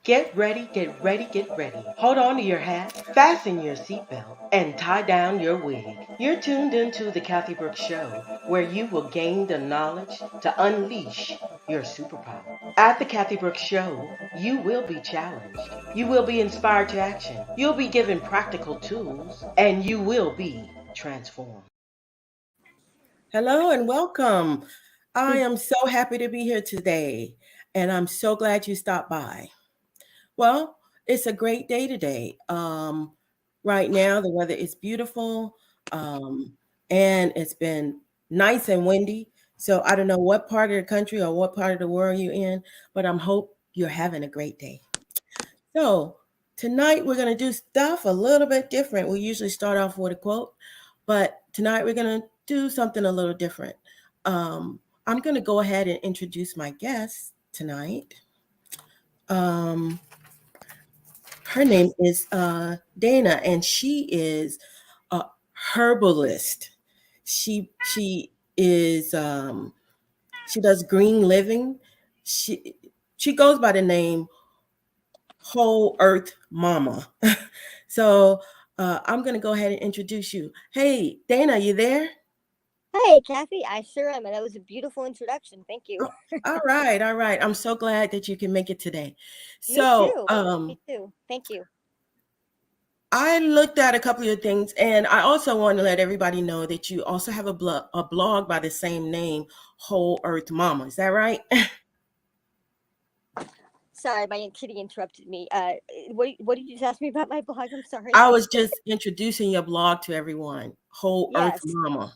Get ready, get ready, get ready. Hold on to your hat, fasten your seatbelt, and tie down your wig. You're tuned into the Kathy Brooks Show, where you will gain the knowledge to unleash your superpower. At the Kathy Brooks Show, you will be challenged. You will be inspired to action. You'll be given practical tools, and you will be transformed. Hello and welcome. I am so happy to be here today, and I'm so glad you stopped by. Well, it's a great day today. Right now, the weather is beautiful, um, and it's been nice and windy. So I don't know what part of the country or what part of the world you're in, but I'm hope you're having a great day. So tonight we're gonna do stuff a little bit different. We usually start off with a quote, but tonight we're gonna do something a little different. I'm gonna go ahead and introduce my guest tonight. Um, Her name is Dana, and she is a herbalist. She is she does green living. She she goes by the name Whole Earth Mama. So I'm gonna go ahead and introduce you. Hey, Dana, you there? Hey, Kathy, I sure am. And that was a beautiful introduction. Thank you. Oh, all right, all right. I'm so glad that you can make it today. Me So too. Me too. Thank you. I looked at a couple of things, and I also want to let everybody know that you also have a blog by the same name, Whole Earth Mama. Is that right? Sorry, my kitty interrupted me. What did you just ask me about my blog? I'm sorry. I was just introducing your blog to everyone, Whole Earth Yes, Mama.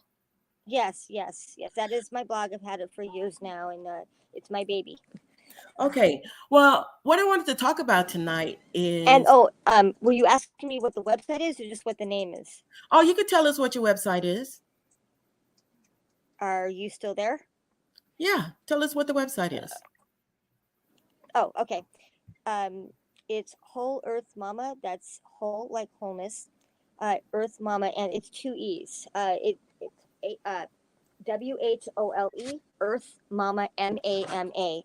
yes. That is my blog. I've had it for years now, and it's my baby. Okay, well, what I wanted to talk about tonight And is, were you asking me what the website is, or just what the name is? oh, you could tell us what your website is. Are you still there? Yeah, tell us what the website is. Oh, okay. Um, it's Whole Earth Mama. That's whole like wholeness. Earth Mama, and it's two E's. It's WHOLE, Earth Mama, MAMA.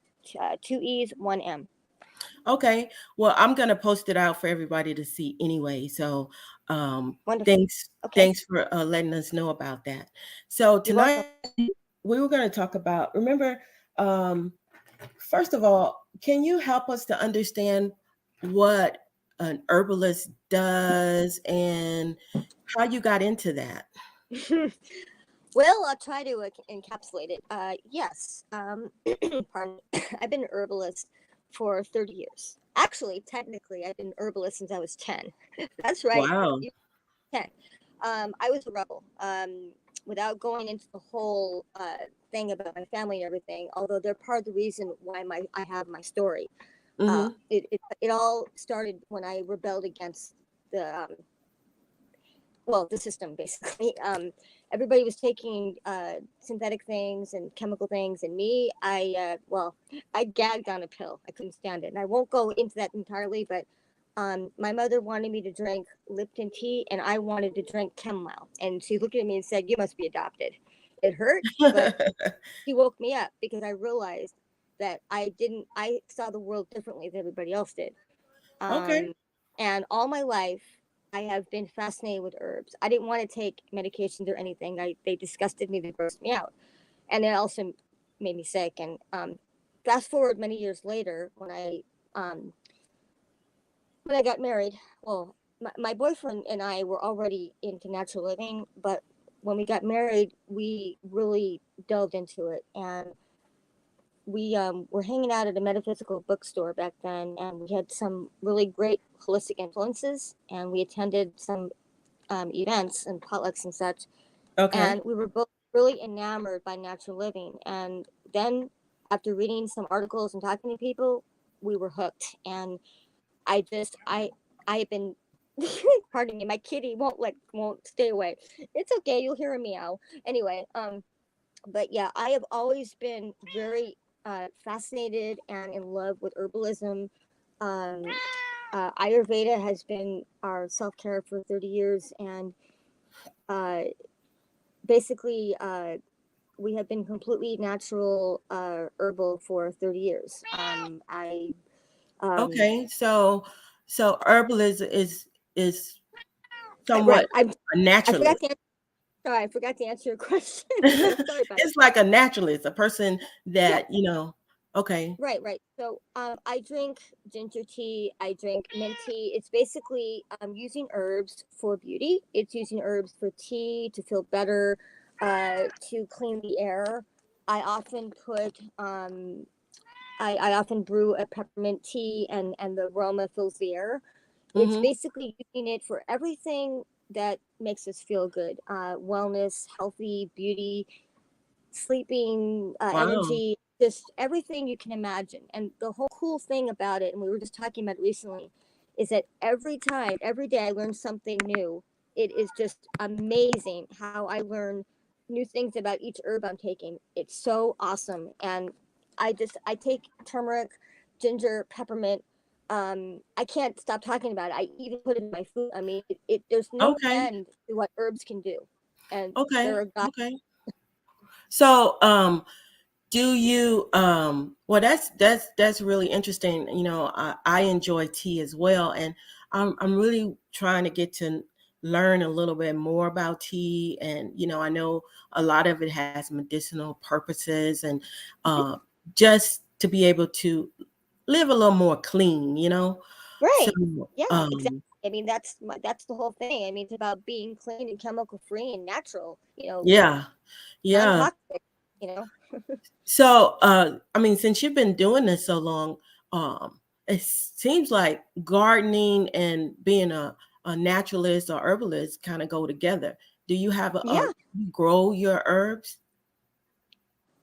Two E's, one M. Okay, well, I'm gonna post it out for everybody to see anyway. So, Wonderful. Okay. thanks for letting us know about that. So You're welcome. tonight we were going to talk about. Remember, um, first of all, can you help us to understand what an herbalist does and how you got into that? Well, I'll try to encapsulate it. Yes. Pardon me. I've been an herbalist for 30 years. Actually, technically, I've been herbalist since I was 10. That's right. Wow. 10. I was a rebel. Without going into the whole thing about my family and everything, although they're part of the reason why I have my story. Mm-hmm. It all started when I rebelled against the the system basically. Everybody was taking synthetic things and chemical things, and me, I gagged on a pill. I couldn't stand it, and I won't go into that entirely, but my mother wanted me to drink Lipton tea, and I wanted to drink chamomile. And she looked at me and said, "You must be adopted." It hurt, but she woke me up because I realized that I didn't. I saw the world differently than everybody else did. Okay. Um, and all my life, I have been fascinated with herbs. I didn't want to take medications or anything. They disgusted me. They grossed me out, and it also made me sick. And fast forward many years later, um, when I got married, well, my boyfriend and I were already into natural living, but when we got married, we really delved into it, and we were hanging out at a metaphysical bookstore back then, and we had some really great holistic influences, and we attended some events and potlucks and such, Okay. and we were both really enamored by natural living. And then, after reading some articles and talking to people, we were hooked. And I've been pardon me, my kitty won't stay away. It's okay, you'll hear a meow. Anyway, but yeah, I have always been very fascinated and in love with herbalism. Um, Ayurveda has been our self care for 30 years, and uh, basically, we have been completely natural herbal for 30 years. I Um, Okay. So herbalism is somewhat right. a I forgot naturalist. to answer. Sorry, I forgot to answer your question. Sorry about It's like a naturalist, a person yeah. that, okay. Right, right. So, I drink ginger tea. I drink mint tea. It's basically using herbs for beauty. It's using herbs for tea to feel better, to clean the air. I often put I often brew a peppermint tea, and the aroma fills the air. It's Hmm. basically using it for everything that makes us feel good, wellness, healthy, beauty, sleeping, Wow. energy, just everything you can imagine. And the whole cool thing about it, and we were just talking about it recently, is that every time, every day I learn something new. It is just amazing how I learn new things about each herb I'm taking. It's so awesome. And I take turmeric, ginger, peppermint. I can't stop talking about it. I even put it in my food. I mean, there's no Okay. end to what herbs can do. And Okay. they're a god. Okay. So, do you well, that's really interesting. I enjoy tea as well, and I'm really trying to get to learn a little bit more about tea. And I know a lot of it has medicinal purposes, and uh just to be able to live a little more clean. So, Right. Yeah, exactly. um I mean, that's the whole thing. I mean, it's about being clean and chemical free and natural, yeah, yeah. non-toxic, you know. So, I mean, since you've been doing this so long, it seems like gardening and being a naturalist or herbalist kind of go together. Do you have Yeah. you grow your herbs?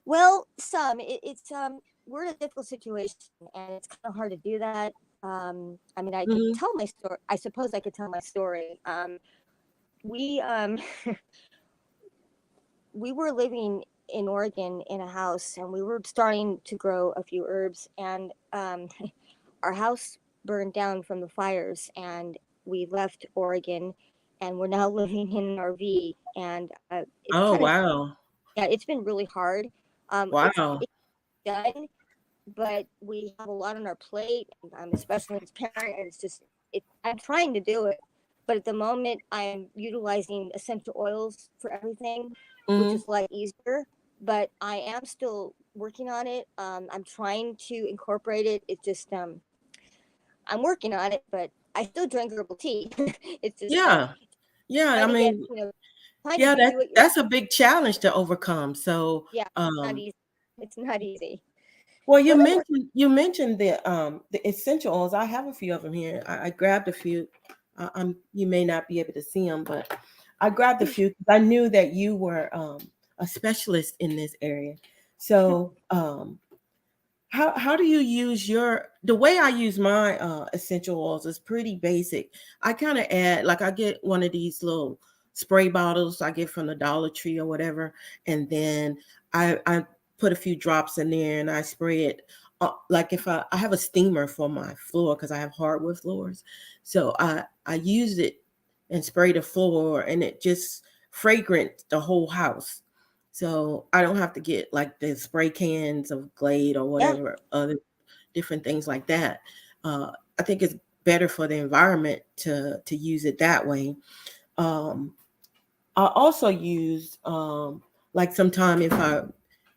Well, it's we're in a difficult situation, and it's kind of hard to do that. I mean, I could Hmm. tell my story. I suppose I could tell my story. We we were living in Oregon in a house, and we were starting to grow a few herbs, and our house burned down from the fires, and we left Oregon, and we're now living in an RV, and it's Oh, kind of, wow. yeah, it's been really hard. Wow. It's done, but we have a lot on our plate, and I'm a special needs parent, and I'm trying to do it, but at the moment I'm utilizing essential oils for everything, which Hmm. is a lot easier. But I am still working on it. I'm trying to incorporate it. It's just I'm working on it, but I still drink herbal tea. It's just Yeah. Yeah. I trying to get, mean, trying to yeah, do it that's a yourself. big challenge to overcome. So, Yeah, not um, easy. It's not easy, well, you but we're working. mentioned you mentioned the essential oils. I have a few of them here. I grabbed a few. You may not be able to see them, but I grabbed a few because I knew that you were a specialist in this area. So, how do you use the way I use my essential oils is pretty basic. I kind of add, like, I get one of these little spray bottles I get from the Dollar Tree or whatever, and then I put a few drops in there and I spray it. Like, if I have a steamer for my floor because I have hardwood floors, so I use it and spray the floor, and it just fragrant the whole house. So I don't have to get like the spray cans of Glade or Yeah, whatever other different things like that. I think it's better for the environment to use it that way. Um, I also use like sometime if I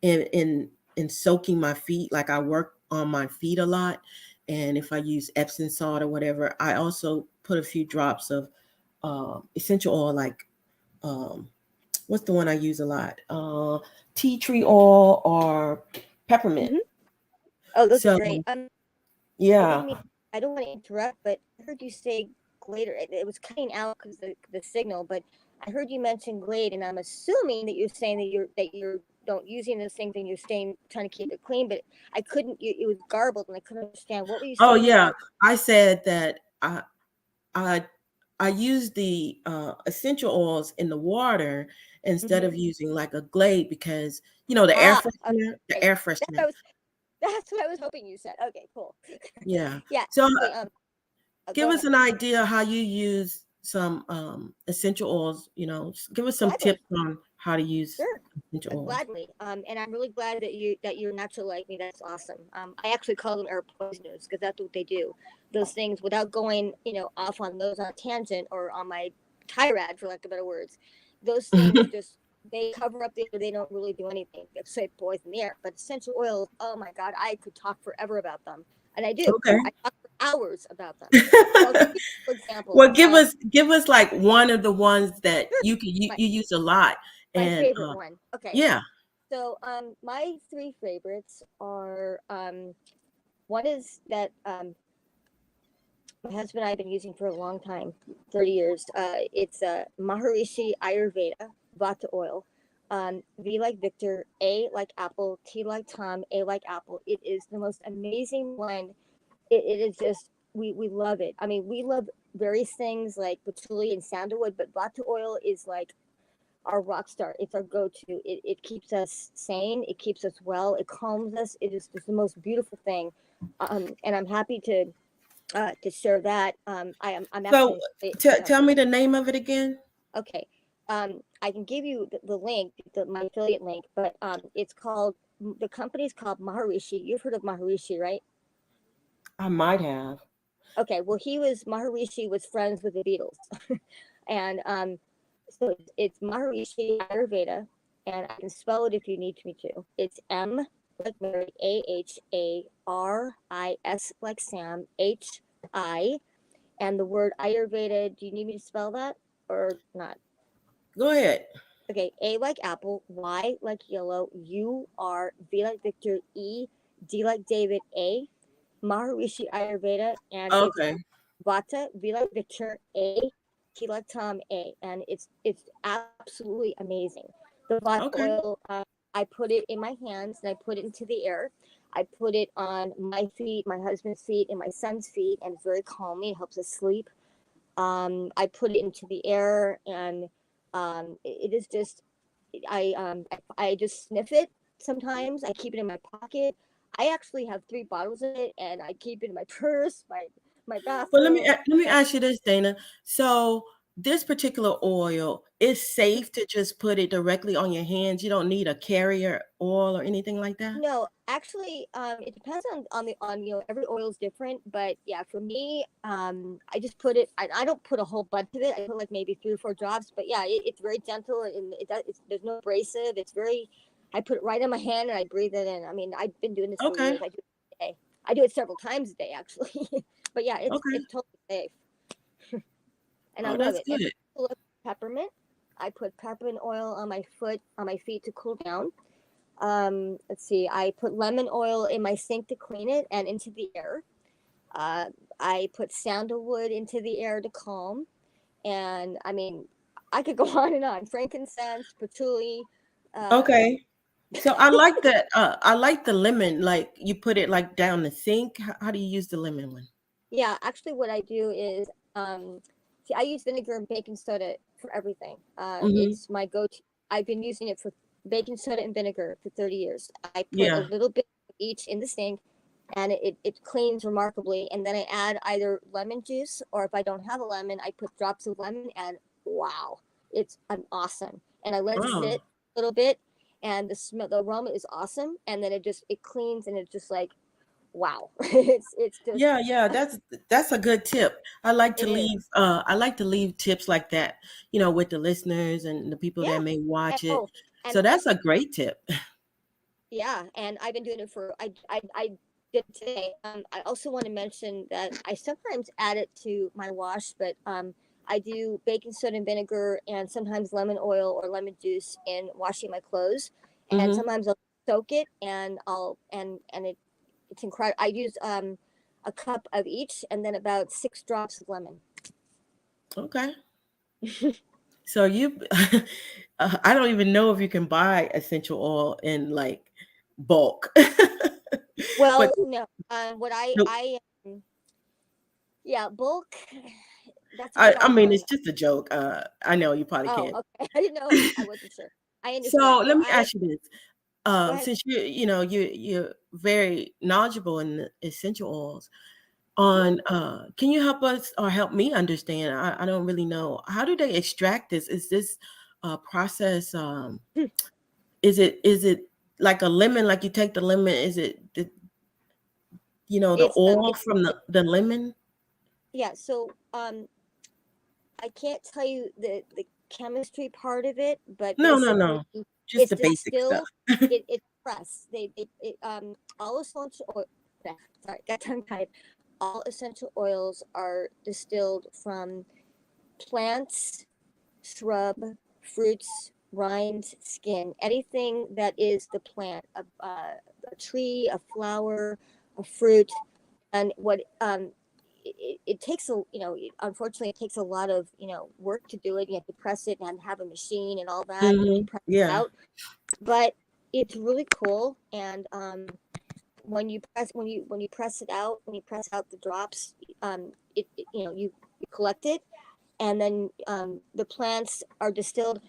in soaking my feet, like I work on my feet a lot, and if I use Epsom salt or whatever, I also put a few drops of essential oil, like um, what's the one I use a lot? Tea tree oil or peppermint. hmm. Oh, those are So great. I yeah. didn't mean, I don't want to interrupt, but I heard you say Glade. It was cutting out because the signal, but I heard you mention Glade, and I'm assuming that you're saying that you're don't using those things and you're staying trying to keep it clean. But I couldn't. It was garbled, and I couldn't understand. What were you Oh saying yeah. about? I said that I I use the essential oils in the water instead Hmm. of using like a Glade because the air Ah, freshener, the okay. air That's what I freshener. was. That's what I was hoping you said. Okay, cool. Yeah. Yeah. So Actually, give go us ahead. an idea how you use some essential oils. Give us some Gladly. tips on how to use Sure. essential oils. Gladly. And I'm really glad that you're natural like me. That's awesome. I actually call them air poisoners because that's what they do. Those things, without going, off on those on a tangent or on my tirade, for lack of better words, those things just they cover up the air. They don't really do anything except poison the air. But essential oils, oh my God, I could talk forever about them, and I do. Okay. I talk for hours about them. So I'll give you an example. Well, give us like one of the ones that Sure, my, you use a lot, my and favorite one. Okay, yeah. so my three favorites are one is that my husband and I have been using for a long time, 30 years. It's Maharishi Ayurveda Vata oil. V like Victor, A like Apple, T like Tom, A like Apple. It is the most amazing blend. It is just we love it. I mean, we love various things like patchouli and sandalwood, but Vata oil is like our rock star. It's our go-to. It keeps us sane. It keeps us well. It calms us. It is just the most beautiful thing. And I'm happy to share that. I'm So actually tell me the name of it again. okay. I can give you the link, my affiliate link, but it's called the company's called Maharishi. You've heard of Maharishi, right? I might have. Okay. Well, Maharishi was friends with the Beatles, and so it's Maharishi Ayurveda, and I can spell it if you need me to. It's M like Mary, Aharis like Sam, Hi, and the word Ayurveda. Do you need me to spell that or not? Go ahead. Okay, A like apple, Y like yellow, V like Victor, D like David, Maharishi Ayurveda, and it's Okay. Vata, V like Victor, T like Tom, and it's absolutely amazing. The Vata Okay. oil, I put it in my hands and I put it into the air. I put it on my feet, my husband's feet, and my son's feet, and it's very calming. It helps us sleep. I put it into the air, and it is just I just sniff it sometimes. I keep it in my pocket. I actually have 3 bottles of it, and I keep it in my purse, my Well, bathroom. let me ask you this, Dana. So this particular oil is safe to just put it directly on your hands. You don't need a carrier oil or anything like that. No, actually, it depends on every oil is different, but yeah, for me, I just put it. I don't put a whole bunch of it. I put like maybe 3 or 4 drops, but yeah, it's very gentle and there's no abrasive. It's very. I put it right in my hand and I breathe it in. I mean, I've been doing this for Okay. years. I do it every day. I do it several times a day actually, but yeah, Okay. it's totally safe and I Oh, love that's it. And good. I love peppermint. I put peppermint oil on my feet to cool down. Let's see, I put lemon oil in my sink to clean it and into the air. uh, I put sandalwood into the air to calm, and I mean, I could go on and on. Frankincense, patchouli. uh, Okay. So I like that. I like the lemon. Like you put it like down the sink. How do you use the lemon one? yeah, actually what I do is see, I use vinegar and baking soda for everything. Hmm. It's my go-to. I've been using it for baking soda and vinegar for 30 years. I put a Yeah. little bit of each in the sink, and it cleans remarkably. And then I add either lemon juice, or if I don't have a lemon, I put drops of lemon, and wow, it's awesome. And I let it Oh. sit a little bit, and the aroma is awesome. And then it cleans, and it's just like wow. It's just Yeah, yeah, that's a good tip. it is. I like to leave tips like that, with the listeners and the people that Yeah. may And, watch it. oh, and So that's a also, great tip. yeah, and I've been doing it for I did today. I also want to mention that I sometimes add it to my wash, but I do baking soda and vinegar, and sometimes lemon oil or lemon juice in washing my clothes, and Hmm. sometimes I'll soak it, and it's incredible. I use a cup of each, and then about 6 drops of lemon. Okay. So I don't even know if you can buy essential oil in like bulk. But Well, no, what no, yeah, bulk. That's a I fine mean, line. it's just a joke. I know you probably Oh, can't. okay. I didn't know. I wasn't sure. I So understand. No, let me I ask you this. go ahead. Since you're very knowledgeable in the essential oils, Yeah. can you help us or help me understand? I don't really know. How do they extract this? Is this process is it like a lemon? Like you take the lemon? Is it the oil It's from the lemon? yeah. So I can't tell you the chemistry part of it, but No, no, basically no. Just it's the basic stuff. distilled. It's pressed. All essential oil. Sorry, got tongue tied. All essential oils are distilled from plants, shrub, fruits, rinds, skin, anything that is the plant, a tree, a flower, a fruit, and what it takes unfortunately it takes a lot of work to do it. You have to press it and have a machine and all that to press it Yeah. out, but it's really cool. And when you press it out, when you press out the drops, you collect it, and then the plants are distilled.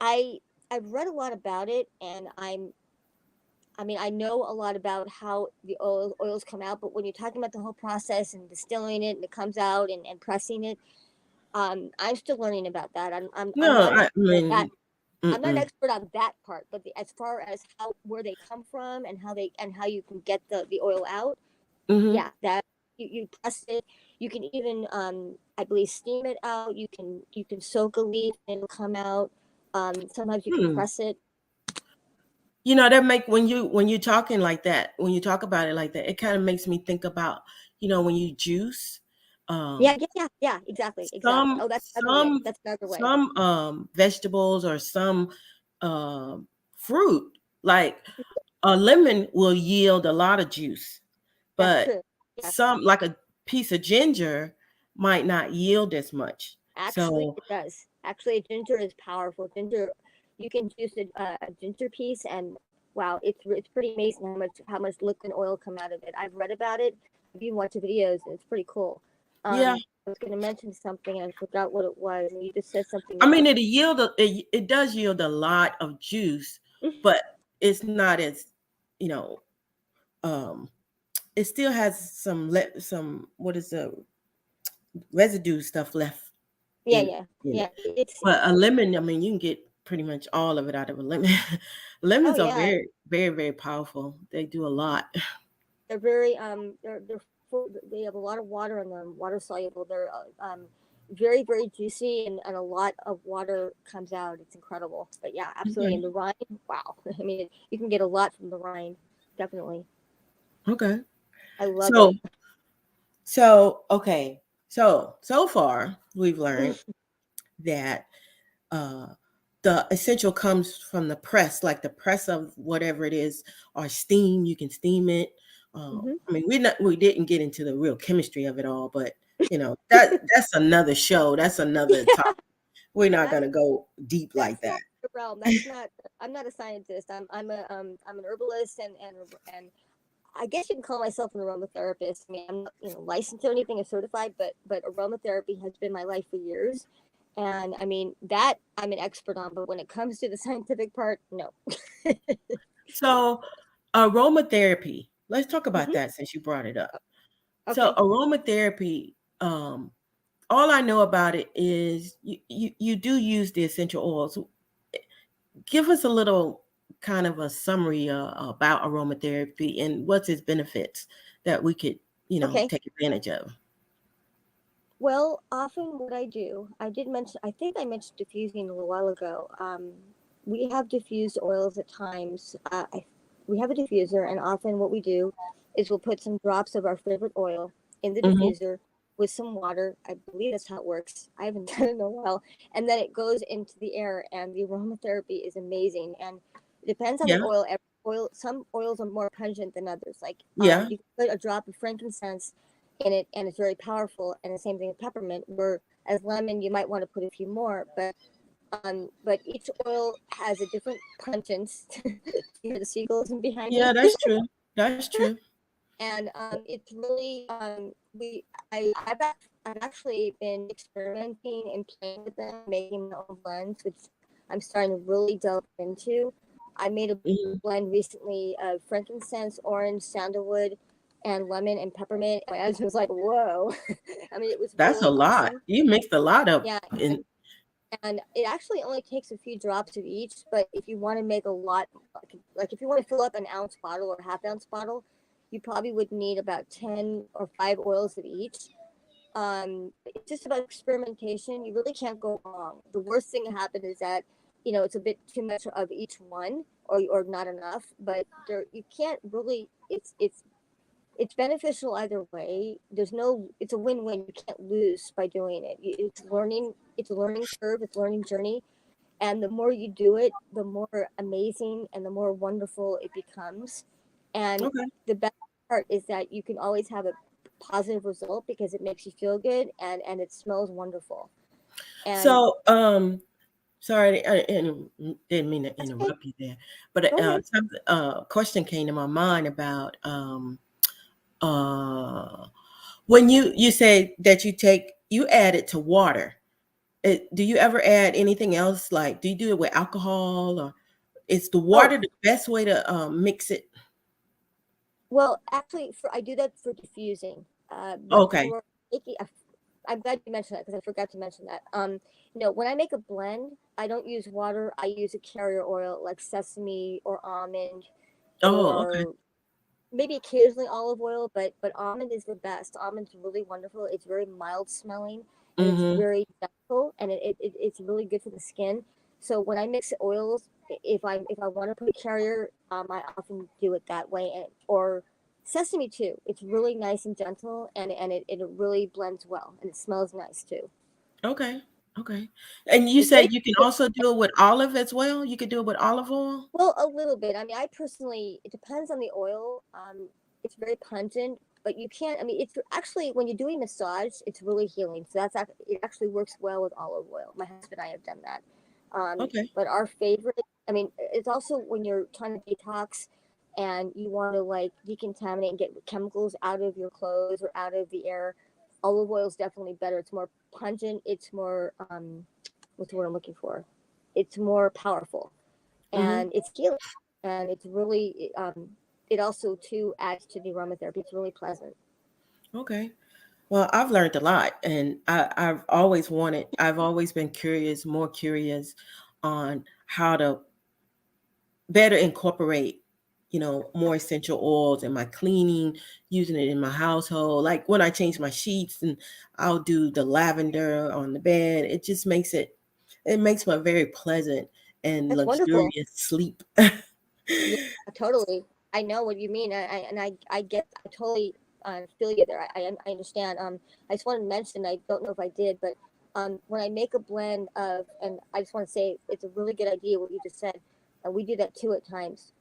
I I've read a lot about it, and I know a lot about how the oils come out, but when you're talking about the whole process and distilling it and it comes out and pressing it, I'm still learning about that. I'm No, not an I expert on that. mean, I'm not an mm-mm. expert on that part, but as far as how where they come from and how you can get the oil out, Mm-hmm. yeah, that you press it. You can even I believe steam it out. You can soak a leaf and it'll come out. Sometimes you can Hmm. press it. That make when you're talking like that, when you talk about it like that, it kind of makes me think about, when you juice, um, Yeah, yeah, yeah, yeah. Exactly, exactly. some Oh, that's another way. some That's another way. some vegetables or some um fruit, like a lemon will yield a lot of juice, That's but true. Yes, some, like a piece of ginger, might not yield as much. actually, So it does. Actually, ginger is powerful. Ginger, you can juice a ginger piece, and wow, it's pretty amazing how much liquid oil come out of it. I've read about it. I've even watched the videos, and it's pretty cool. yeah, I was going to mention something, and I forgot what it was, and you just said something I mean, else. it does yield a lot of juice, but it's not as, you know, um, it still has some, what is the residue stuff left Yeah, in yeah, in yeah. it. But a lemon, I mean, you can get pretty much all of it out of a lemon. Oh Lemons are yeah, very, very, very powerful. They do a lot. they're very they're full, they have a lot of water in them, water soluble. They're very very juicy, and a lot of water comes out. It's incredible. But yeah, absolutely. Okay. And the rind, wow. I mean, you can get a lot from the rind. Definitely, Okay. I love So it. okay. So far we've learned that uh the essential comes from the press, like the press of whatever it is, or steam. You can steam it. Hmm. I mean, we didn't get into the real chemistry of it all, but that's another show. That's another Yeah, topic. We're not that's gonna go deep like that's that. not the realm. That's not. I'm not a scientist. I'm an herbalist, and I guess you can call myself an aromatherapist. I mean, I'm not, licensed or anything or certified, but aromatherapy has been my life for years. And I mean, that I'm an expert on, but when it comes to the scientific part, no. So, aromatherapy. Let's talk about Hmm. that since you brought it up. So, Okay. aromatherapy. All I know about it is you do use the essential oils. Give us a little kind of a summary about aromatherapy and what's its benefits that we could, Okay. take advantage of. Well, often what I do, I did mention, I think I mentioned diffusing a little while ago. We have diffused oils at times. We have a diffuser, and often what we do is we'll put some drops of our favorite oil in the Hmm. diffuser with some water. I believe that's how it works. I haven't done it in a while. And then it goes into the air, and the aromatherapy is amazing. And it depends on the Yeah, oil. Some oils are more pungent than others. Like yeah, you can put a drop of frankincense in it, and it's very powerful. And the same thing with peppermint, where as lemon you might want to put a few more, but each oil has a different pungence. You hear the seagulls in behind yeah. me. That's true. That's true. And it's really we I've actually been experimenting and playing with them, making my own blends, which I'm starting to really delve into. I made a Mhm. blend recently of frankincense, orange, sandalwood, and lemon and peppermint. My husband was like, "Whoa!" I mean, it was That's really a lot. awesome. You mixed a lot up Yeah, in. And it actually only takes a few drops of each. But if you want to make a lot, like if you want to fill up an ounce bottle or half-ounce bottle, you probably would need about 10 or 5 oils of each. It's just about experimentation. You really can't go wrong. The worst thing that happens is that, it's a bit too much of each one, or not enough. But there, you can't really. It's beneficial either way. It's a win-win. You can't lose by doing it. It's learning. It's a learning curve. It's a learning journey. And the more you do it, the more amazing and the more wonderful it becomes. And Okay. the best part is that you can always have a positive result because it makes you feel good, and it smells wonderful. And So, sorry, I didn't mean to that's okay. interrupt you there, but Go ahead. some question came to my mind about uh, when you say that you add it to water. Do you ever add anything else? Like, do you do it with alcohol, or is the Oh, water the best way to mix it? well, actually, I do that for diffusing. But Okay. for making, I'm glad you mentioned that because I forgot to mention that. When I make a blend, I don't use water. I use a carrier oil like sesame or almond, Oh, okay. or maybe occasionally olive oil, but almond is the best. Almond's really wonderful. It's very mild smelling and it's Mm-hmm. very gentle, and it's really good for the skin. So when I mix oils, if I want to put a carrier, I often do it that way, or sesame too. It's really nice and gentle, and it really blends well, and it smells nice too. Okay. Okay. And you It's very said you can also do it with olive as well. You could do it with olive oil. Well, a little bit. I mean, I personally, it depends on the oil. It's very pungent, but you can't. I mean, it's actually when you're doing massage, it's really healing. So it actually works well with olive oil. My husband and I have done that. Okay. But our favorite, I mean, it's also when you're trying to detox and you want to like decontaminate and get chemicals out of your clothes or out of the air. Olive oil is definitely better. It's more pungent. It's more what's the word I'm looking for? It's more powerful, Mm-hmm. and it's healing, and it's really it also too adds to the aromatherapy. It's really pleasant. Okay. Well, I've learned a lot, and I've always been curious, more curious on how to better incorporate, more essential oils in my cleaning, using it in my household. Like when I change my sheets, and I'll do the lavender on the bed. It makes for a very pleasant and That's wonderful. luxurious sleep. Yeah, totally. I know what you mean. I totally feel you there. I understand. I just wanted to mention, I don't know if I did, but when I make a blend of, and I just want to say it's a really good idea what you just said, and we do that too at times.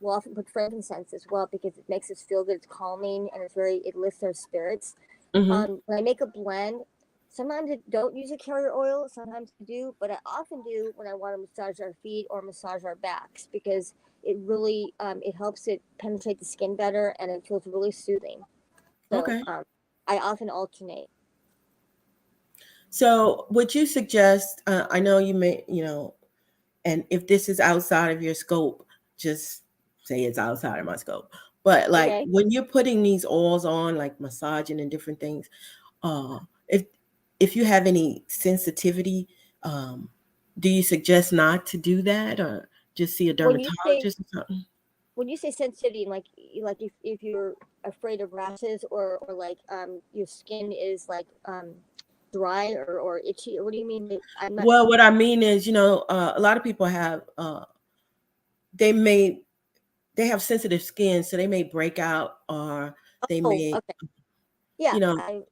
We'll often put frankincense as well because it makes us feel good. It's calming, and it lifts our spirits. Hmm. When I make a blend, sometimes I don't use a carrier oil, sometimes I do, but I often do when I want to massage our feet or massage our backs because it helps it penetrate the skin better, and it feels really soothing. So Okay. I often alternate. So, would you suggest? I know you may, and if this is outside of your scope, just say it's outside of my scope. But like Okay. when you're putting these oils on, like massaging and different things, uh, if if you have any sensitivity, um, do you suggest not to do that, or just see a When you say dermatologist or something? when you say sensitivity, like if you're afraid of rashes, or like your skin is like dry or itchy, or what do you mean? I'm not. Well, what I mean is, a lot of people have they may they have sensitive skin, so they may break out, or they Oh, may, okay. Yeah, you know, I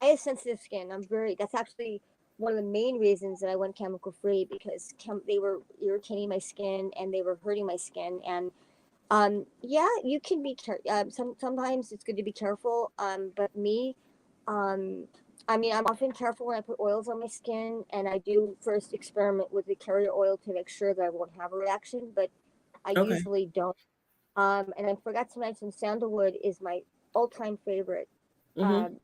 have sensitive skin. That's actually one of the main reasons that I went chemical free because they were irritating my skin and they were hurting my skin. And yeah, you can sometimes it's good to be careful. But me, um, I mean, I'm often careful when I put oils on my skin, and I do first experiment with the carrier oil to make sure that I won't have a reaction, but I okay. usually don't. And I forgot to mention sandalwood is my all-time favorite. Hmm. Um,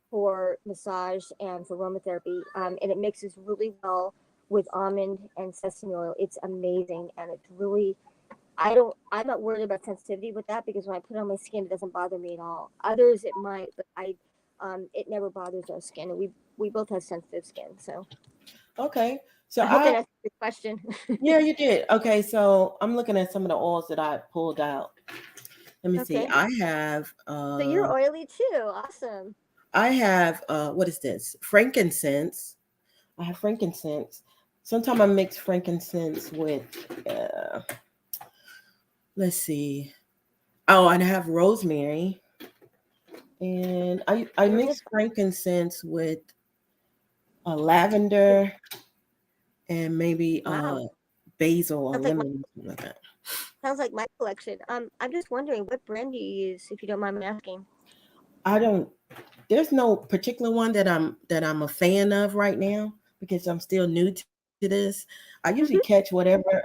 for massage and for aromatherapy, and it mixes really well with almond and sesame oil. It's amazing, and it's really. I'm not worried about sensitivity with that because when I put it on my skin, it doesn't bother me at all. Others it might, but it never bothers our skin. And we both have sensitive skin, so Okay. So I hope that I, answers your question. yeah, you did. Okay. So I'm looking at some of the oils that I pulled out. Let me see. Okay, I have, so you're oily too. Awesome. what is this? Frankincense. I have frankincense. Sometimes I mix frankincense with, uh, let's see. Oh, and I have rosemary. And I You're mix just frankincense with lavender and maybe wow. basil or Sounds like my lemon, something like that. sounds like my collection. I'm just wondering what brand do you use, if you don't mind me asking. I don't. There's no particular one that I'm a fan of right now because I'm still new to this. I usually catch whatever.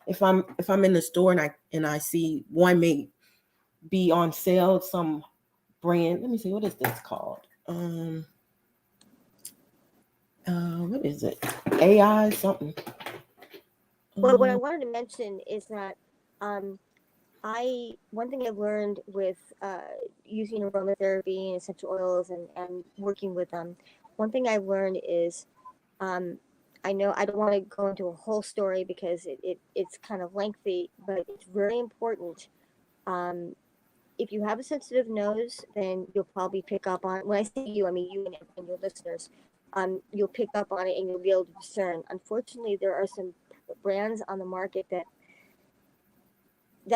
If I'm in the store and I see one may be on sale, some brand. Let me see, what is this called? What is it? AI something. Well, what I Um, wanted to mention is that um, I one thing I've learned with using aromatherapy and essential oils and working with them. One thing I've learned is um, I know I don't want to go into a whole story because it's kind of lengthy, but it's very important. Um, if you have a sensitive nose, then you'll probably pick up on. When I say you, I mean you and your listeners. You'll pick up on it and you'll be able to discern. Unfortunately, there are some brands on the market that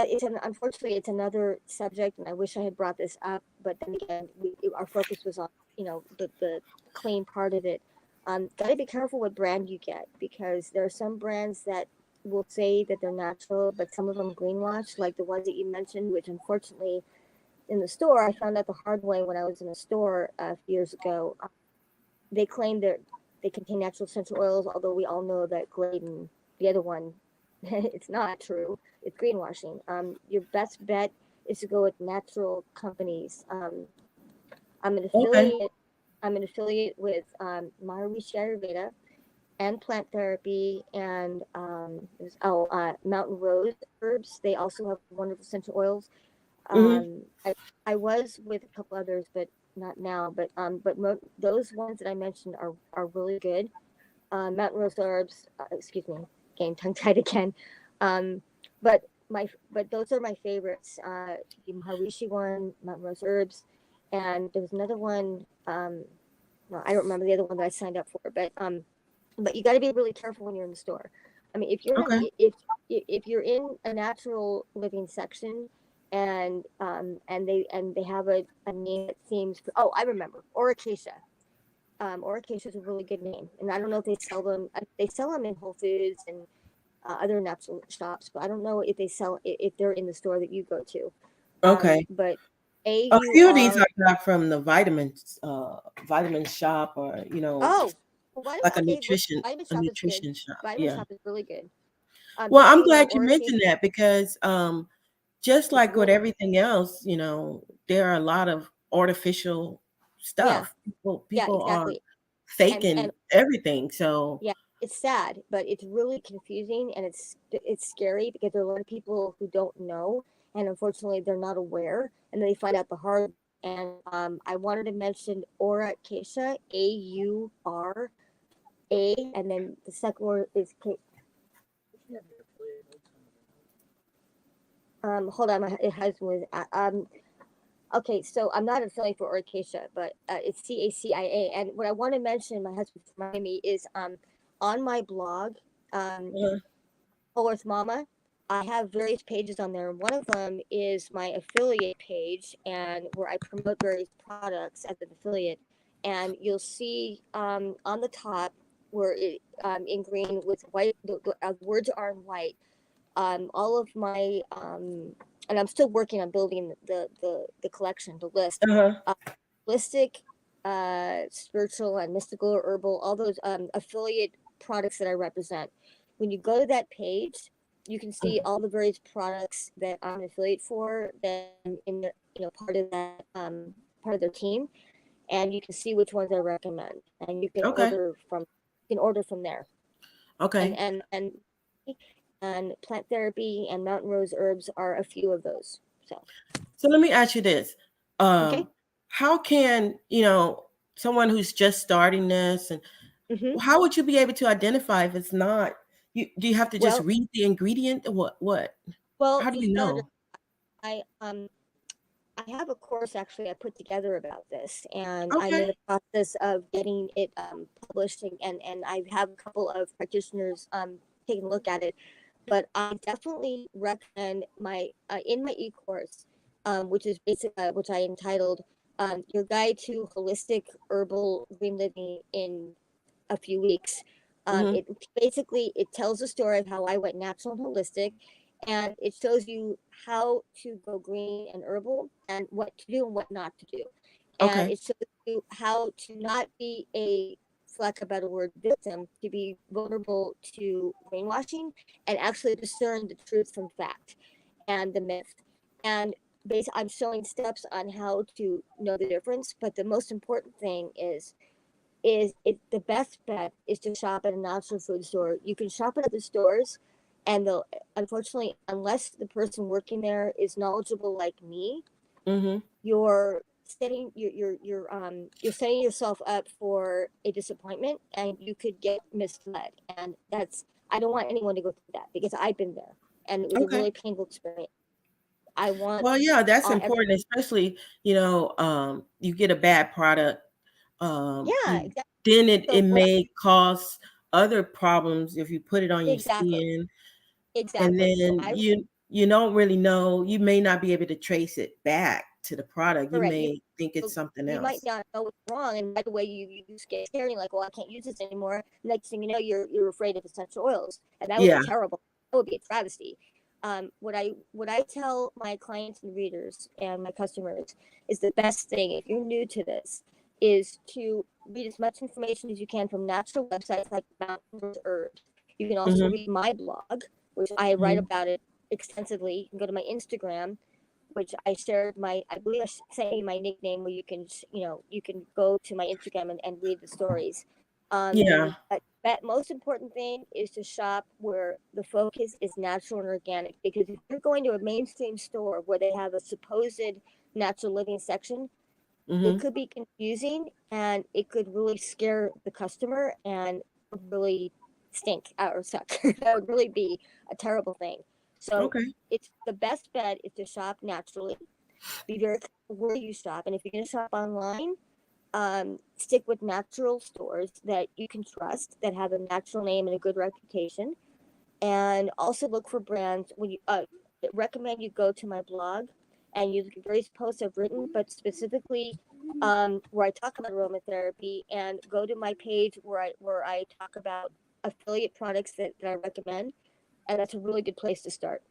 is unfortunately it's another subject, and I wish I had brought this up, but then again our focus was on the clean part of it. Got to be careful what brand you get, because there are some brands that will say that they're natural, but some of them greenwash, like the ones that you mentioned, which unfortunately in the store I found out the hard way when I was in a store a few years ago. They claim that they contain natural essential oils, although we all know that Glade and the other one, it's not true. It's greenwashing. Your best bet is to go with natural companies. I'm an okay. affiliate. I'm an affiliate with Maharishi Ayurveda and Plant Therapy and Mountain Rose Herbs. They also have wonderful essential oils. Hmm. I was with a couple others, but not now. But those ones that I mentioned are really good. Mountain Rose Herbs. Excuse me, getting tongue tied again. Um, but but those are my favorites. The Maharishi one, Mountain Rose Herbs, and there was another one. No, I don't remember the other one that I signed up for. But you got to be really careful when you're in the store. I mean, Okay. if you're in a natural living section and they have a name that seems, oh, I remember, Oracacia. Oracacia is a really good name, and I don't know if they sell them. They sell them in Whole Foods and other natural shops, but I don't know if they sell if they're in the store that you go to. Okay. But A A U few of these R. I got from the vitamin shop, or Oh, well, like okay. Well, Vitamin a Shop is good. nutrition shop. Vitamin Yeah. Shop is really good. Well, Just so I'm you know, glad you Oracacia mentioned that because just is like with really everything else, there are a lot of artificial yeah, stuff. yeah, People are exactly. And faking everything. So yeah, it's sad, but it's really confusing and it's scary because there are a lot of people who don't know, and unfortunately they're not aware, and then they find out the hard way. And I wanted to mention Aura Acacia, AURA, and then the second word is hold on, my husband was okay, so I'm not affiliated for Orcacia, but it's CACIA. And what I want to mention, my husband reminded me, is on my blog, um, uh, Whole Earth Mama, I have various pages on there. One of them is my affiliate page, and where I promote various products as an affiliate. And you'll see on the top where it in green with white, the words are in white. All of my and I'm still working on building the collection, the list. uh-huh. Uh, holistic, spiritual, and mystical or herbal, all those affiliate products that I represent. When you go to that page, you can see all the various products that I'm an affiliate for, that I'm in the, part of that part of their team, and you can see which ones I recommend, and Okay. you can order from there. Okay. And plant therapy and mountain rose herbs are a few of those. So So let me ask you this. Um, okay. how can, someone who's just starting this, and Hmm. how would you be able to identify if it's not? Do you have to just Well, read the ingredient, or what? well, How do for you starters, know? I I have a course actually I put together about this, and I'm in Okay. the process of getting it published, and I have a couple of practitioners taking a look at it. But I definitely recommend my in my e-course, which is which I entitled "Your Guide to Holistic Herbal Green Living in a Few Weeks." Mm-hmm. It basically it tells the story of how I went natural and holistic, and it shows you how to go green and herbal, and what to do and what not to do, and Okay. it shows you how to not be a, for lack of a better word, victim, to be vulnerable to brainwashing and actually discern the truth from fact and the myth. And basically, I'm showing steps on how to know the difference. But the most important thing is it the best bet is to shop at a natural food store. You can shop at other stores, and they'll, unfortunately, unless the person working there is knowledgeable like me, Mm-hmm. you're setting yourself up for a disappointment, and you could get misled. And that's, I don't want anyone to go through that, because I've been there, and it was a Okay. really painful experience. I want Well, yeah, that's every, important, especially, you get a bad product, yeah, you exactly. then it So what I, may cause other problems if you put it on your exactly, skin, and exactly. So then I, you don't really know, you may not be able to trace it back to the product. You correct. may think it's something You might else. not know what's wrong, and right away you get scared. You're like, well, I can't use this anymore. Next thing you know, you're afraid of essential oils, and that would be Yeah. terrible. That would be a travesty. What I tell my clients and readers and my customers is the best thing if you're new to this is to read as much information as you can from natural websites like Mountain Herbs. You can also Mm-hmm. read my blog, which I write Mm-hmm. about it extensively. You can go to my Instagram, which I shared my, I believe I sent you my nickname, where you can, you can go to my Instagram and read the stories. Yeah. But most important thing is to shop where the focus is natural and organic. Because if you're going to a mainstream store where they have a supposed natural living section, it Mm-hmm. could be confusing, and it could really scare the customer and really stink or suck. That would really be a terrible thing. So Okay. it's the best bet is to shop naturally. Be very careful where you shop, and if you're going to shop online, stick with natural stores that you can trust, that have a natural name and a good reputation. And also look for brands when you recommend you go to my blog and use various posts I've written, but specifically where I talk about aromatherapy, and go to my page where I talk about affiliate products that I recommend, and that's a really good place to start.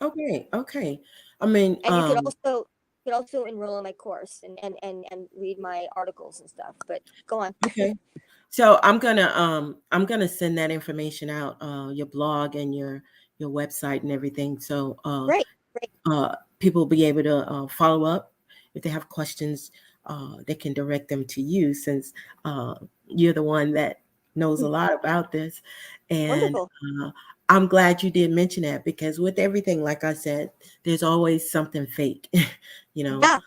Okay. Okay. I mean, And you could also enroll in my course, and read my articles and stuff. But go on. okay. So I'm gonna send that information out, your blog and your website and everything. So Great, great. people will be able to follow up if they have questions. They can direct them to you, since uh, you're the one that knows a lot about this. And Wonderful. uh, I'm glad you did mention that, because with everything, like I said, there's always something fake, you know. Yeah,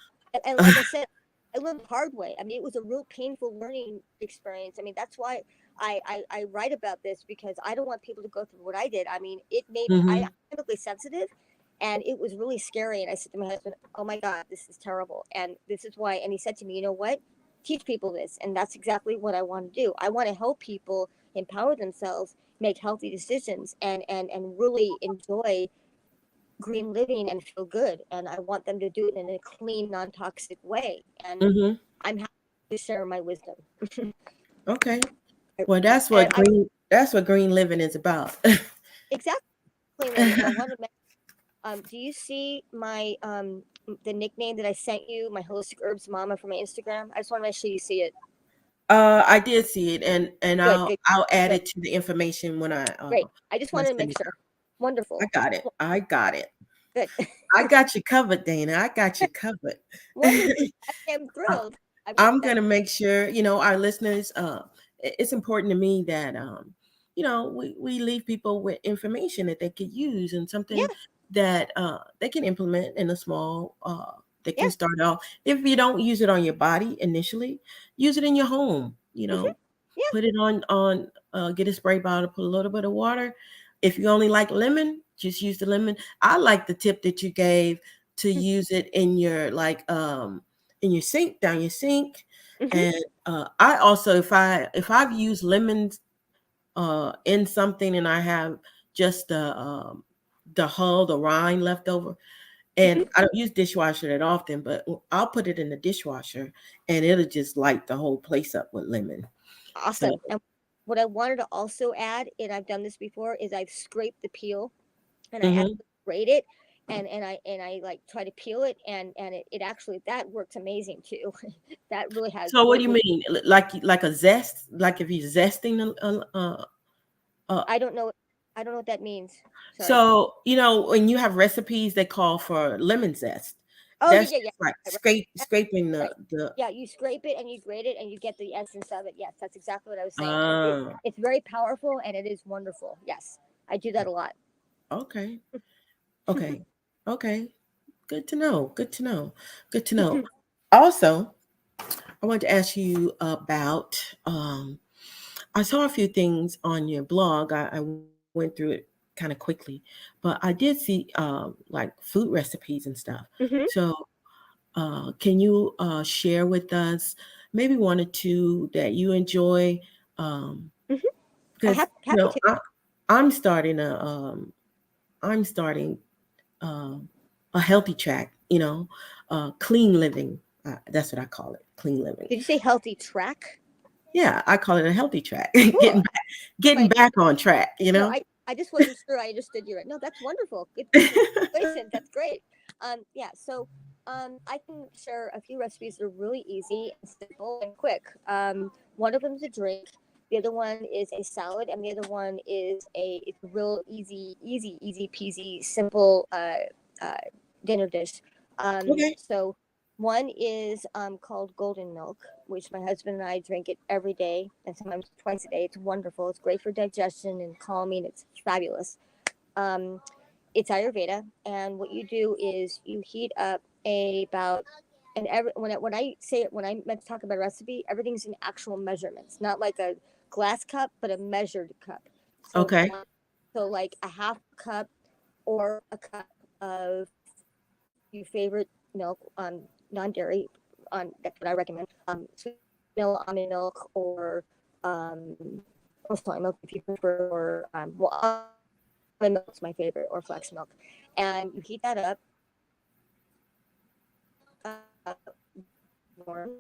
and like I said, I learned the hard way. I mean, it was a real painful learning experience. I mean, that's why I write about this, because I don't want people to go through what I did. I mean, it made me, I'm Hmm. chemically sensitive, and it was really scary. And I said to my husband, "Oh my God, this is terrible." And this is why. And he said to me, "You know what? Teach people this." And that's exactly what I want to do. I want to help people empower themselves, make healthy decisions, and really enjoy green living and feel good. And I want them to do it in a clean, non toxic way. And Hmm. I'm happy to share my wisdom. Okay. Well, that's And what I green living is about. exactly clean living. And I want to mention, do you see my the nickname that I sent you, my holistic herbs mama, from my Instagram? I just want to make sure you see it. I did see it, and Good, I'll good, I'll add good, it to the information great. I just when I wanted to send make it sure. out. I Wonderful. got it. I got it. Good. I got you covered, Dana. I got you covered. Wonderful. I am Uh, thrilled. I'm I'm excited. gonna make sure, our listeners. It's important to me that we leave people with information that they could use, and something Yeah, that they can implement in a small that Yeah. can start off. If you don't use it on your body initially, use it in your home. Yeah. Put it on. Get a spray bottle, put a little bit of water. If you only like lemon, just use the lemon. I like the tip that you gave to use it in your in your sink, down your sink. Mm-hmm. And I also, if I've used lemons in something and I have just the hull, the rind left over, and Mm-hmm. I don't use dishwasher that often, but I'll put it in the dishwasher and it'll just light the whole place up with lemon. So, Awesome. And what I wanted to also add, and I've done this before, is I've scraped the peel and I mhm. actually grate it, and I like try to peel it, and it actually, that works amazing too. That really has So what do great you results. mean? Like a zest? Like if you're zesting uh, I don't know. I don't know what that means. Sorry. so when you have recipes that call for lemon zest, Oh yeah, that's yeah, yeah. just like Right, scraping right. the Yeah, you scrape it and you grate it and you get the essence of it. Yes, that's exactly what I was saying. uh It's very powerful and it is wonderful. Yes, I do that a lot. okay. Okay. Okay. Good to know. Good to know. Good to know. Also, I want to ask you about I saw a few things on your blog. I went through it kind of quickly, but I did see like food recipes and stuff. Hmm. So, can you share with us maybe one or two that you enjoy? Um, Hmm. I because happy to. I'm starting I'm starting um, a healthy track. Clean living. That's what I call it. Clean living. Did you say healthy track? Yeah, I call it a healthy track. Cool. Getting Right. back on track. No, I just wasn't sure I understood you right. No, that's wonderful. Good congratulations. That's great. Yeah, so I can share a few recipes that are really easy and simple and quick. One of them is a drink. The other one is a salad, and the other one is it's a real easy peasy, simple uh, dinner dish. Okay. So one is called golden milk, which my husband and I drink it every day and sometimes twice a day. It's wonderful. It's great for digestion and calming. It's fabulous. Um, it's Ayurveda, and what you do is you heat up about and when I meant to talk about a recipe, everything's in actual measurements, not like a glass cup, but a measured cup. So Okay. so like a half cup or a cup of your favorite milk on non-dairy. On That's what I recommend. Sweet vanilla almond milk um, or soy milk if you prefer, or almond milk's my favorite, or flax milk, and you heat that up warm.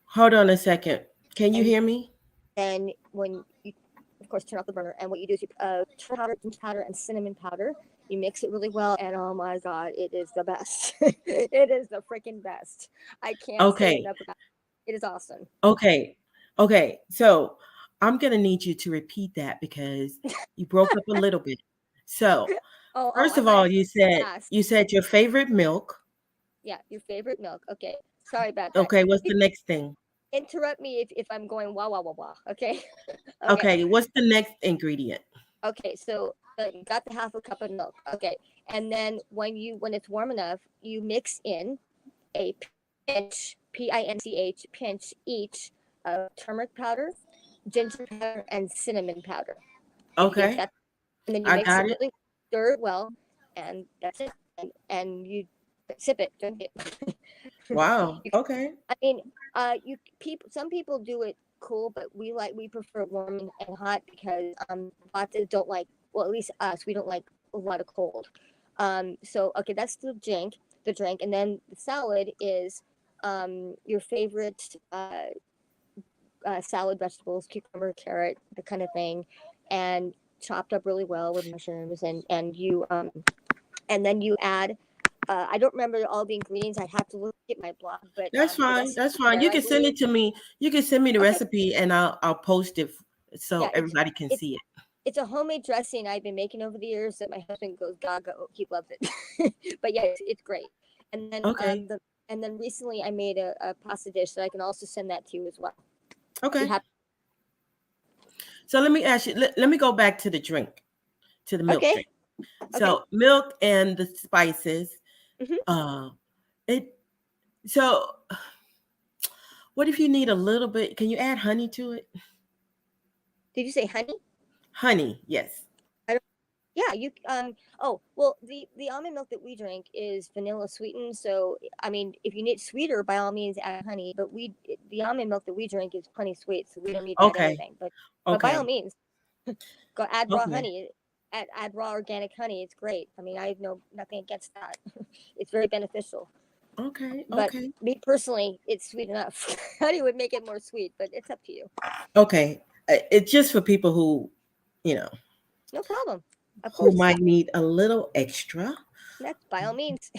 Hold on a second. Can you And hear me? then when you, of course, turn off the burner, and what you do is you powder, ginger powder, and cinnamon powder. You mix it really well, and oh my god, it is the best. It is the freaking best. I can't say Okay. enough about it. It is awesome. Okay. Okay. So I'm gonna need you to repeat that because you broke up a little bit. So Oh, first I of thought I all, said you said fast. you said your favorite milk. Yeah, your favorite milk. Okay, sorry about that. Okay. What's You the next thing? interrupt me if I'm going wah wah wah wah. Okay, okay. Okay. What's the next ingredient? Okay, so you got the half a cup of milk. Okay, and then when it's warm enough, you mix in a pinch, pinch each of turmeric powder, ginger powder, and cinnamon powder. Did you get Okay. that? And then you I mix it got it. really, stir it well, and that's it. And you sip it, drink it. Wow. You, Okay. I mean, you people. Some people do it cool, but we prefer warm and hot because lots of don't like. Well, at least us, we don't like a lot of cold. So okay, that's the drink, and then the salad is your favorite salad vegetables, cucumber, carrot, the kind of thing, and chopped up really well with mushrooms, and then you add. I don't remember all the ingredients. I'd have to look at my blog, but That's the fine. recipe That's fine. there, You I can send believe. it to me. You can send me the Okay, recipe and I'll post it so yeah, everybody can it's see it. it's a homemade dressing I've been making over the years that my husband goes gaga. He loves it. But yeah, it's great. And then Okay. recently I made a pasta dish that I can also send that to you as well. If you Okay. have. So let me ask you, let me go back to the drink, to the milk Okay. drink. Okay. So milk and the spices. Hmm. Uh, it so. What if you need a little bit? Can you add honey to it? Did you say honey? Honey, yes. I don't. Yeah, you. Oh, well, the almond milk that we drink is vanilla sweetened. So, I mean, if you need sweeter, by all means, add honey. But the almond milk that we drink is plenty sweet, so we don't need to add Okay. anything. But by all Okay. means, go add raw Okay. honey. Add raw organic honey. It's great. I mean, I have nothing against that. It's very beneficial. Okay. But Okay. me personally, it's sweet enough. Honey would make it more sweet, but it's up to you. Okay. It's just for people you know, No problem. Of who course. might need a little extra. That's by all means.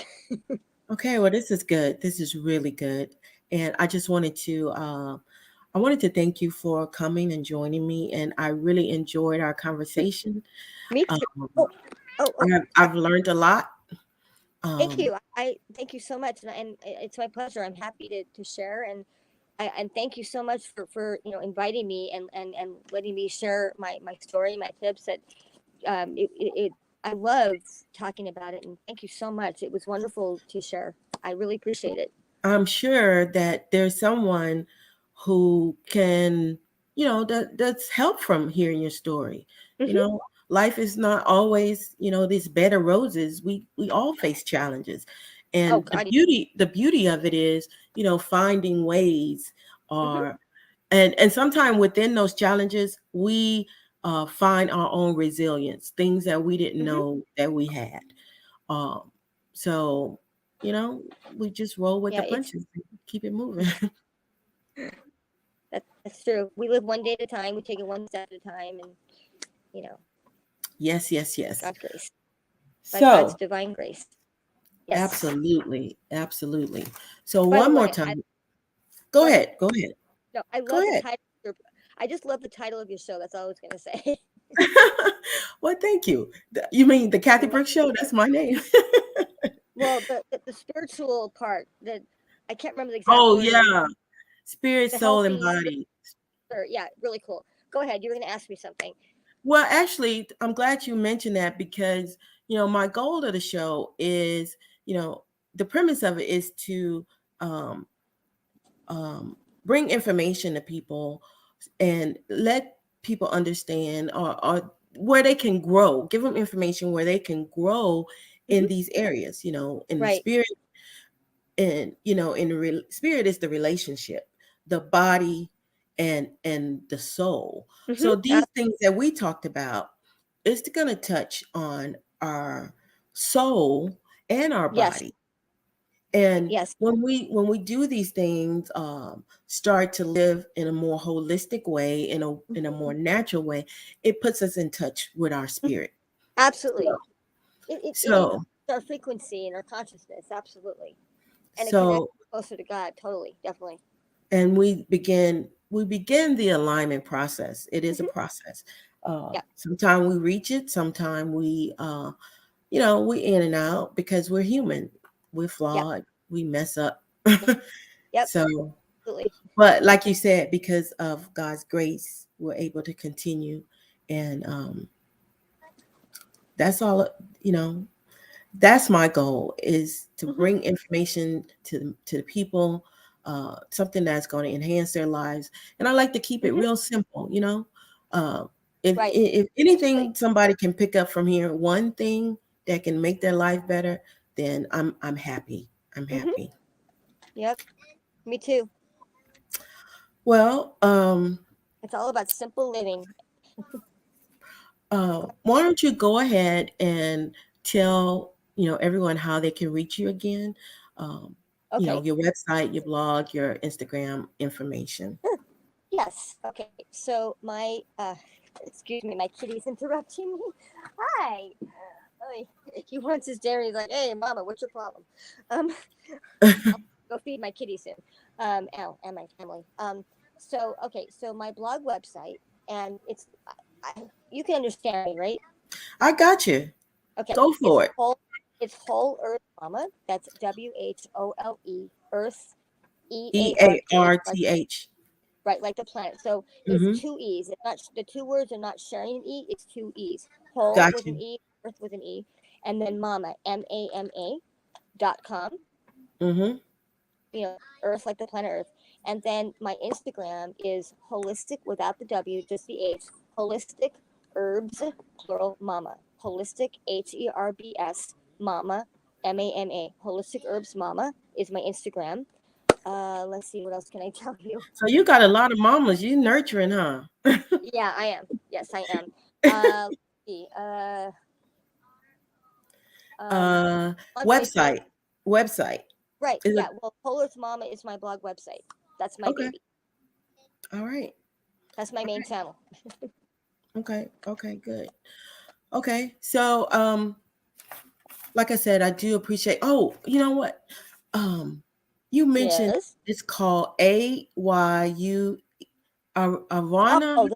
Okay. Well, this is good. This is really good. And I wanted to thank you for coming and joining me. And I really enjoyed our conversation. Me Um, too. Oh, oh. I've learned a lot. Thank Um, you. I thank you so much, and it's my pleasure. I'm happy to share, and thank you so much for inviting me and letting me share my story, my tips. That I love talking about it, and thank you so much. It was wonderful to share. I really appreciate it. I'm sure that there's someone who can, that's help from hearing your story. You Hmm. know, life is not always, this bed of roses. We all face challenges. Oh And the God. beauty of it is, finding ways Hmm. or and sometimes within those challenges, we find our own resilience, things that we didn't Hmm. know that we had. Um, so, you know, we just roll with the Yeah, it's punches and keep it moving. that's true. We live one day at a time. We take it one step at a time, and you know, Yes, yes, by yes. God's grace, by God's So, divine grace. Yes. absolutely, absolutely. So, By the one more way, I time. Go go ahead. ahead, go ahead, No, I go love the ahead. title. I just love the title of your show. That's all I was gonna say. Well, thank you. You mean the Kathy You're Brooks welcome. Show? That's my name. Well, the spiritual part that I can't remember the exact Oh, word. yeah. Spirit, The soul, and healthy spirit. body. Yeah, really cool. Go ahead. You were gonna ask me something. Well, actually, I'm glad you mentioned that because, my goal of the show is, you know, the premise of it is to um, um, bring information to people and let people understand or where they can grow, give them information where they can grow in Hmm. these areas, in the Right. spirit. And spirit is the relationship, the body and the soul. So Hmm. these things that we talked about is going to touch on our soul and our Yes. body. And Yes. when we do these things, start to live in a more holistic way, in a more Hmm. natural way, it puts us in touch with our spirit. Absolutely. So It increases so our frequency and our consciousness. Absolutely. And it connects so closer to God. Totally. Definitely. and we begin the alignment process. It is a Hmm. process. Yep. Sometimes we reach it, sometimes we in and out because we're human, we're Yep. flawed, we mess up. Yep. Yep. So, Absolutely. but like you said, because of God's grace, we're able to continue. And that's all. you know that's my goal, is to Hmm. bring information to the people, something that's going to enhance their lives. And I like to keep it Hmm. real simple. Uh, Right. if Right. anything somebody can pick up from here, one thing that can make their life better, then I'm happy. I'm Hmm. happy. Yep. Me too. Well, It's all about simple living. why don't you go ahead and tell everyone how they can reach you again? Um, Okay. your website, your blog, your Instagram information. Sure. Yes. Okay. So excuse me, my kitty's interrupting me. Hi. Oy. He wants his dinner. He's like, "Hey, mama, what's your problem?" Um, I'll go feed my kitty soon. Al and my family. So okay. So my blog website, and you can understand me, right? I got you. Okay. Go It's for it. whole. It's Whole Earth Mama. That's WHOLE Earth EART. EARTH. Right, like the planet. So it's Mm-hmm. two E's. It's not the two words are not sharing an E. It's two E's. Whole Got with an you. E, Earth with an E, and then Mama, MAMA. Mm-hmm. Earth like the planet Earth. And then my Instagram is holistic without the W, just the H. Holistic herbs, plural, mama. Holistic, HERBS, mama, MAMA. Holistic herbs, mama is my Instagram. Let's see, what else can I tell you? So you got a lot of mamas you nurturing, huh? Yeah, I am. Yes, I am. Let's see. uh On Facebook. website Right. is it? Yeah. Well, Polar's Mama is my blog website. That's my Okay. baby. All right. That's my main channel. Okay, good. Okay, so like I said, I do appreciate. Oh, you know what? Um, you mentioned Yes. it's called AYU Avana.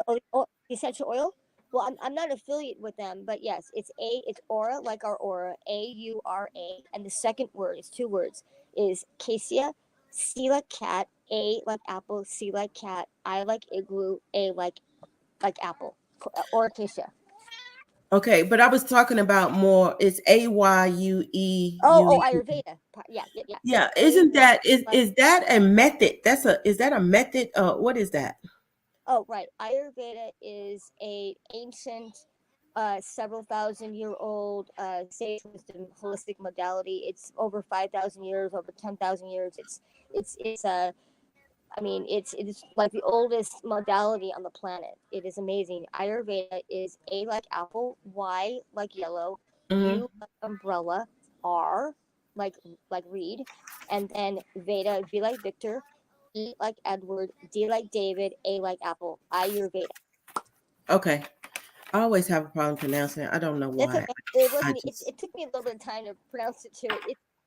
The essential oil. Well, I'm not affiliate with them, but yes, it's aura like our aura, AURA, and the second word is two words is cassia, C like cat, A like apple, C like cat, I like igloo, A like apple, or cassia. Okay, but I was talking about more. It's AYUEU. Ayurveda. Yeah. Yeah, A isn't Y. that is that a method? Is that a method? What is that? Oh, right. Ayurveda is a ancient, several thousand-year-old sage wisdom holistic modality. It's over 5,000 years, over 10,000 years. It's I mean, it's like the oldest modality on the planet. It is amazing. Ayurveda is A like apple, Y like yellow, Hmm. U like umbrella, R like reed, and then Veda, V like Victor, E like Edward, D like David, A like apple. Ayurveda. Okay, I always have a problem pronouncing it. I don't know That's why. okay. It I wasn't. just It took me a little bit of time to pronounce it too.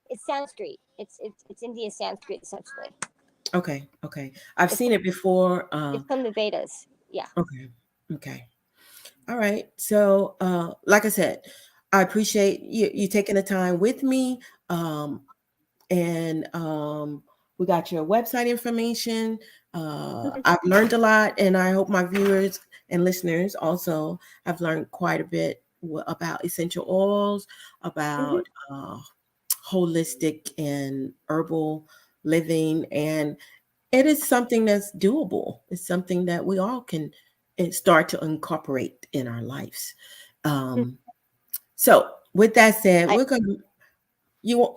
It's Sanskrit. It's India Sanskrit essentially. okay. I've It's seen it before. it's from the Vedas. Yeah. Okay, okay. All right. So, like I said, I appreciate you taking the time with me. Um, and we got your website information. I've learned a lot, and I hope my viewers and listeners also have learned quite a bit about essential oils, Mhm. about holistic and herbal living, and it is something that's doable. It's something that we all can start to incorporate in our lives. Um, so, with that said, I we're gonna. You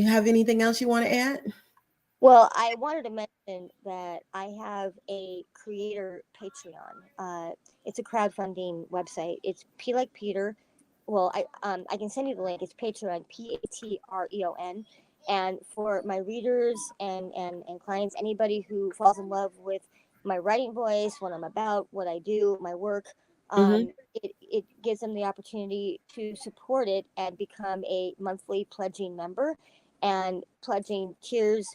have anything else you want to add? Well, I wanted to mention that I have a creator Patreon. It's a crowdfunding website. It's P like Peter. Well, I can send you the link. It's Patreon, Patreon, and for my readers and clients, anybody who falls in love with my writing voice, what I'm about, what I do, my work, Mm-hmm. it gives them the opportunity to support it and become a monthly pledging member and pledging tiers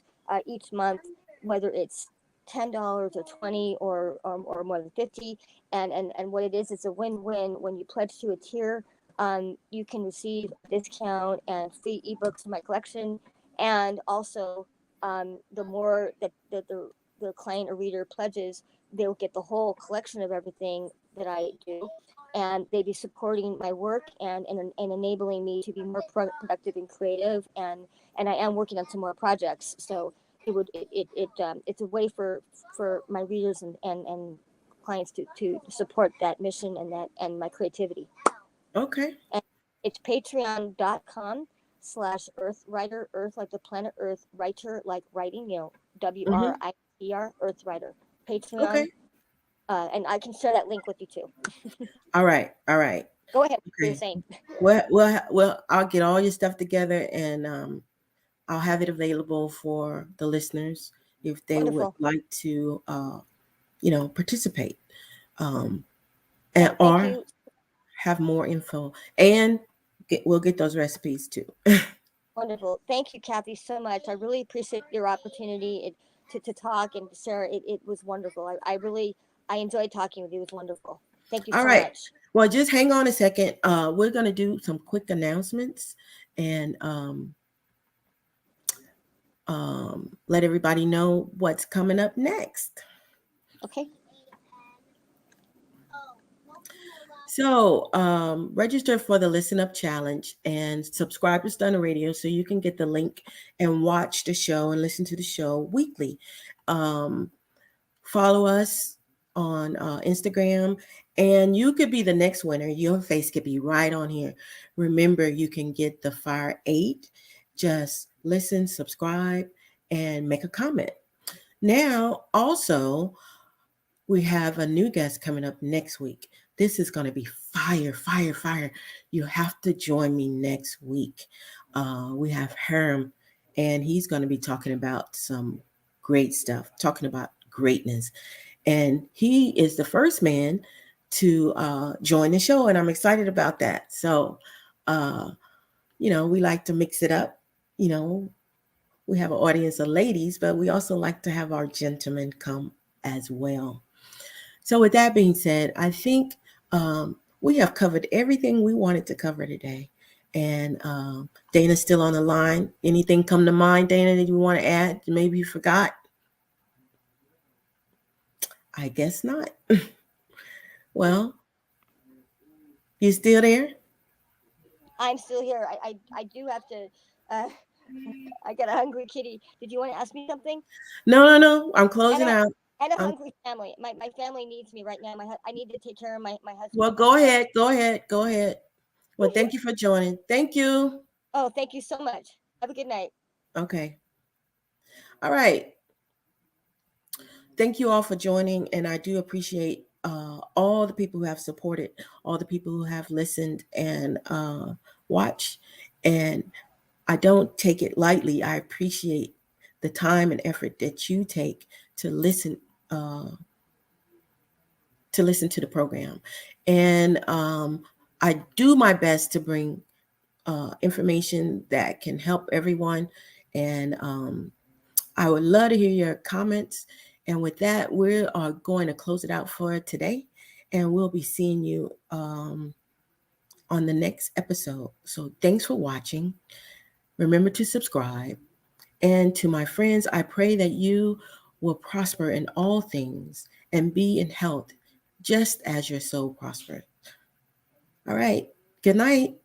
each month, whether it's $10 or 20 or more than 50. And what it is, it's a win-win. When you pledge to a tier, you can receive a discount and free ebooks from my collection. And also, the more that the client or reader pledges, they'll get the whole collection of everything that I do. And they'd be supporting my work and enabling me to be more productive and creative. And I am working on some more projects. So it's a way for my readers and clients to support that mission and my creativity. Okay. And it's patreon.com/earthwriter, earth like the planet earth, writer like writing, Mm-hmm. WRITER, earthwriter. Okay. Patreon. And I can share that link with you too. All right. All right. Go ahead, you were Okay. saying. I'll get all your stuff together, and I'll have it available for the listeners if they would Wonderful. like to, participate, um, and Well, thank or you. have more info, and we'll get those recipes too. Wonderful. Thank you, Kathy, so much. I really appreciate your opportunity to talk and to share. It was wonderful. I enjoyed talking with you. It was wonderful. Thank you All so right. much. Well, just hang on a second. We're gonna do some quick announcements and let everybody know what's coming up next. Okay. So, register for the Listen Up Challenge and subscribe to Stunner Radio so you can get the link and watch the show and listen to the show weekly. Um, Follow us on Instagram, and you could be the next winner. Your face could be right on here. Remember, you can get the Fire 8. Just listen, subscribe, and make a comment. Now, also, we have a new guest coming up next week. This is going to be fire, fire, fire. You have to join me next week. We have Herm, and he's going to be talking about some great stuff, talking about greatness. And he is the first man to join the show, and I'm excited about that. So, uh, we like to mix it up. You know, we have an audience of ladies, but we also like to have our gentlemen come as well. So, with that being said, I think we have covered everything we wanted to cover today. And Dana's still on the line. Anything come to mind, Dana, that you want to add? Maybe you forgot? I guess not. Well, you still there? I'm still here. I do have to. Uh, I got a hungry kitty. Did you want to ask me something? No, no, no. I'm And closing a out. and a Um, hungry family. My family needs me right now. I need to take care of my husband well, and my go son. ahead. Go ahead. Go ahead. Well, thank you for joining. Thank you. Oh, thank you so much. Have a good night. Okay. All right. Thank you all for joining, and I do appreciate all the people who have supported, all the people who have listened and watched. And I don't take it lightly. I appreciate the time and effort that you take to listen uh, to listen to the program, and I do my best to bring information that can help everyone. And I would love to hear your comments. And with that, we are going to close it out for today. And we'll be seeing you on the next episode. So thanks for watching. Remember to subscribe. And to my friends, I pray that you will prosper in all things and be in health just as your soul prospers. All right. Good night.